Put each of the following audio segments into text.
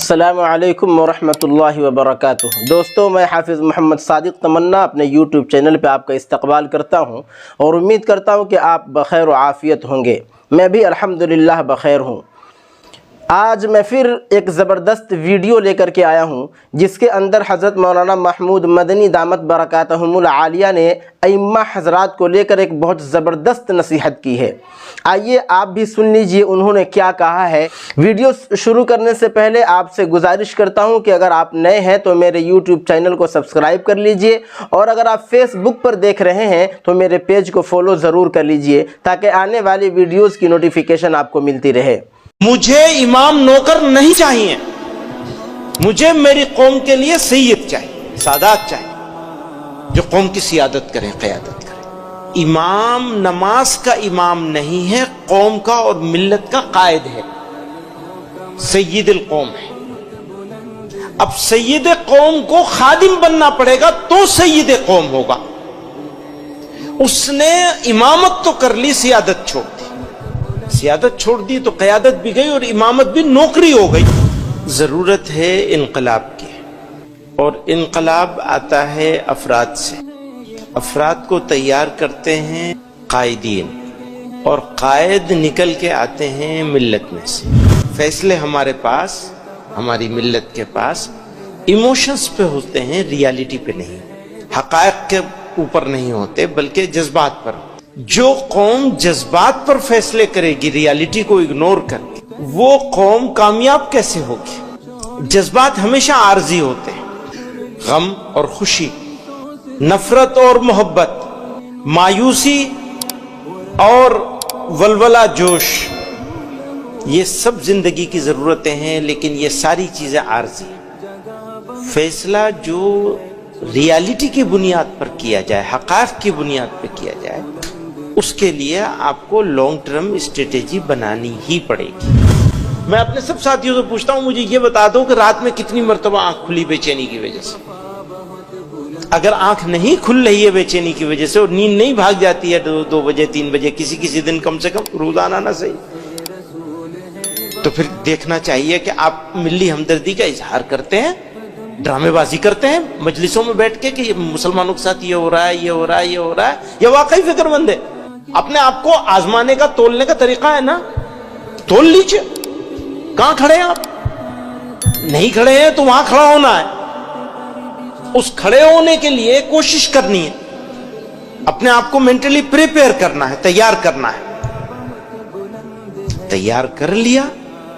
السلام علیکم ورحمۃ اللہ وبرکاتہ۔ دوستو، میں حافظ محمد صادق تمنا اپنے یوٹیوب چینل پہ آپ کا استقبال کرتا ہوں اور امید کرتا ہوں کہ آپ بخیر و عافیت ہوں گے۔ میں بھی الحمدللہ بخیر ہوں۔ آج میں پھر ایک زبردست ویڈیو لے کر کے آیا ہوں جس کے اندر حضرت مولانا محمود مدنی دامت برکاتہم العالیہ نے ائمہ حضرات کو لے کر ایک بہت زبردست نصیحت کی ہے۔ آئیے آپ بھی سن لیجئے انہوں نے کیا کہا ہے۔ ویڈیو شروع کرنے سے پہلے آپ سے گزارش کرتا ہوں کہ اگر آپ نئے ہیں تو میرے یوٹیوب چینل کو سبسکرائب کر لیجئے، اور اگر آپ فیس بک پر دیکھ رہے ہیں تو میرے پیج کو فالو ضرور کر لیجئے تاکہ آنے والی ویڈیوز کی نوٹیفیکیشن آپ کو ملتی رہے۔ مجھے امام نوکر نہیں چاہیے، مجھے میری قوم کے لیے سید چاہیے، سادات چاہیے جو قوم کی سیادت کریں، قیادت کریں۔ امام نماز کا امام نہیں ہے، قوم کا اور ملت کا قائد ہے، سید القوم ہے۔ اب سید قوم کو خادم بننا پڑے گا تو سید قوم ہوگا۔ اس نے امامت تو کر لی، سیادت چھوڑ دی، سیادت چھوڑ دی تو قیادت بھی گئی اور امامت بھی نوکری ہو گئی۔ ضرورت ہے انقلاب کی، اور انقلاب آتا ہے افراد سے۔ افراد کو تیار کرتے ہیں قائدین، اور قائد نکل کے آتے ہیں ملت میں سے۔ فیصلے ہمارے پاس، ہماری ملت کے پاس ایموشنز پہ ہوتے ہیں، ریالٹی پہ نہیں، حقائق کے اوپر نہیں ہوتے بلکہ جذبات پر۔ جو قوم جذبات پر فیصلے کرے گی ریالٹی کو اگنور کر کے، وہ قوم کامیاب کیسے ہوگی؟ جذبات ہمیشہ عارضی ہوتے ہیں، غم اور خوشی، نفرت اور محبت، مایوسی اور ولولہ جوش، یہ سب زندگی کی ضرورتیں ہیں، لیکن یہ ساری چیزیں عارضی ہیں۔ فیصلہ جو ریالٹی کی بنیاد پر کیا جائے، حقائق کی بنیاد پر کیا جائے، اس کے لیے آپ کو لانگ ٹرم اسٹریٹجی بنانی ہی پڑے گی۔ میں اپنے سب ساتھیوں سے پوچھتا ہوں، مجھے یہ بتا دو کہ رات میں کتنی مرتبہ آنکھ کھلی بے چینی کی وجہ سے؟ اگر آنکھ نہیں کھل رہی ہے بے چینی کی وجہ سے اور نیند نہیں بھاگ جاتی ہے 2 بجے 3 بجے، کسی دن کم سے کم روزانہ نہ صحیح، تو پھر دیکھنا چاہیے کہ آپ ملی ہمدردی کا اظہار کرتے ہیں، ڈرامے بازی کرتے ہیں مجلسوں میں بیٹھ کے کہ یہ مسلمانوں کے ساتھ یہ ہو رہا ہے، یہ ہو رہا ہے، یہ ہو رہا ہے، یہ واقعی فکر مند ہے۔ اپنے آپ کو آزمانے کا، تولنے کا طریقہ ہے نا، تول لیجئے۔ کہاں کھڑے ہیں آپ؟ نہیں کھڑے ہیں تو وہاں کھڑا ہونا ہے۔ اس کھڑے ہونے کے لیے کوشش کرنی ہے، اپنے آپ کو مینٹلی پریپیئر کرنا ہے، تیار کرنا ہے۔ تیار کر لیا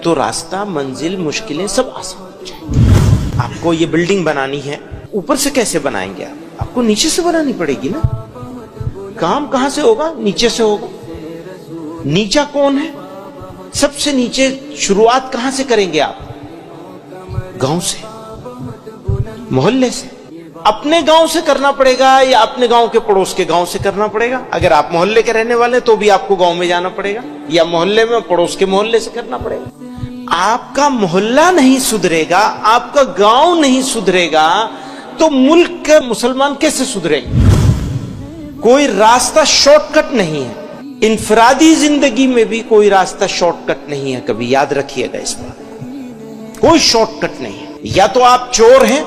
تو راستہ، منزل، مشکلیں سب آسان ہو جائیں۔ آپ کو یہ بلڈنگ بنانی ہے، اوپر سے کیسے بنائیں گے؟ آپ کو نیچے سے بنانی پڑے گی نا۔ کام کہاں سے ہوگا؟ نیچے سے ہوگا۔ نیچا کون ہے؟ سب سے نیچے شروعات کہاں سے کریں گے آپ؟ گاؤں سے، محلے سے۔ اپنے گاؤں سے کرنا پڑے گا یا اپنے گاؤں کے پڑوس کے گاؤں سے کرنا پڑے گا؟ اگر آپ محلے کے رہنے والے تو بھی آپ کو گاؤں میں جانا پڑے گا، یا محلے میں پڑوس کے محلے سے کرنا پڑے گا۔ آپ کا محلہ نہیں سدھرے گا، آپ کا گاؤں نہیں سدھرے گا تو ملک کے مسلمان کیسے سدھرے گا؟ کوئی راستہ شارٹ کٹ نہیں ہے، انفرادی زندگی میں بھی کوئی راستہ شارٹ کٹ نہیں ہے، کبھی یاد رکھیے گا اس بات۔ کوئی شارٹ کٹ نہیں ہے، یا تو آپ چور ہیں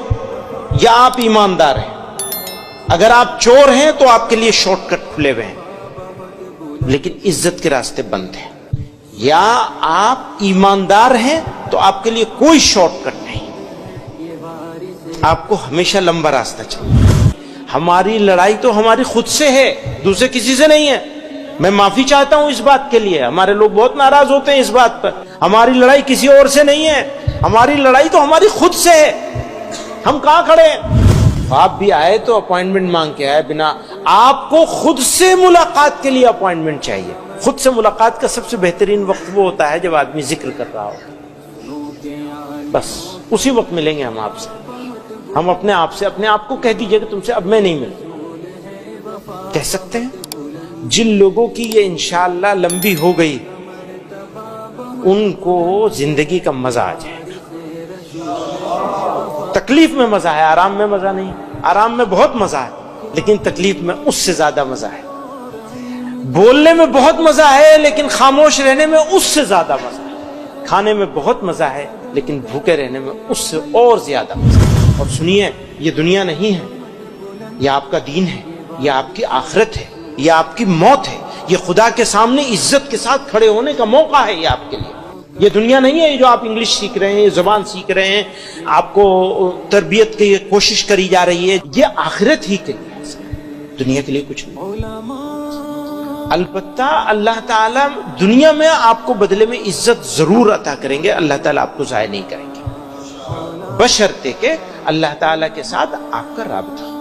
یا آپ ایماندار ہیں۔ اگر آپ چور ہیں تو آپ کے لیے شارٹ کٹ کھلے ہوئے ہیں، لیکن عزت کے راستے بند ہیں۔ یا آپ ایماندار ہیں تو آپ کے لیے کوئی شارٹ کٹ نہیں، آپ کو ہمیشہ لمبا راستہ چاہیے۔ ہماری لڑائی تو ہماری خود سے ہے، دوسرے کسی سے نہیں ہے۔ میں معافی چاہتا ہوں اس بات کے لیے، ہمارے لوگ بہت ناراض ہوتے ہیں اس بات پر۔ ہماری لڑائی کسی اور سے نہیں ہے، ہماری لڑائی تو ہماری خود سے ہے۔ ہم کہاں کھڑے ہیں؟ آپ بھی آئے تو اپوائنٹمنٹ مانگ کے آئے بنا، آپ کو خود سے ملاقات کے لیے اپوائنٹمنٹ چاہیے۔ خود سے ملاقات کا سب سے بہترین وقت وہ ہوتا ہے جب آدمی ذکر کر رہا ہو، بس اسی وقت ملیں گے ہم آپ سے۔ ہم اپنے آپ کو کہہ دیجئے کہ تم سے اب میں نہیں ملتا، کہہ سکتے ہیں۔ جن لوگوں کی یہ انشاءاللہ لمبی ہو گئی ان کو زندگی کا مزہ آ جائے گا۔ تکلیف میں مزہ ہے، آرام میں مزہ نہیں۔ آرام میں بہت مزہ ہے لیکن تکلیف میں اس سے زیادہ مزہ ہے۔ بولنے میں بہت مزہ ہے لیکن خاموش رہنے میں اس سے زیادہ مزہ ہے۔ کھانے میں بہت مزہ ہے لیکن بھوکے رہنے میں اس سے اور زیادہ مزہ ہے۔ اور سنیے، یہ دنیا نہیں ہے، یہ آپ کا دین ہے، یہ آپ کی آخرت ہے، یہ آپ کی موت ہے، یہ خدا کے سامنے عزت کے ساتھ کھڑے ہونے کا موقع ہے یہ آپ کے لیے۔ یہ دنیا نہیں ہے جو آپ انگلش سیکھ رہے ہیں، زبان سیکھ رہے ہیں، آپ کو تربیت کی کوشش کری جا رہی ہے، یہ آخرت ہی کے لیے ہے، دنیا کے لیے کچھ نہیں۔ البتہ اللہ تعالیٰ دنیا میں آپ کو بدلے میں عزت ضرور عطا کریں گے، اللہ تعالیٰ آپ کو ضائع نہیں کریں گے، بشرطے کہ اللہ تعالیٰ کے ساتھ آپ کا رابطہ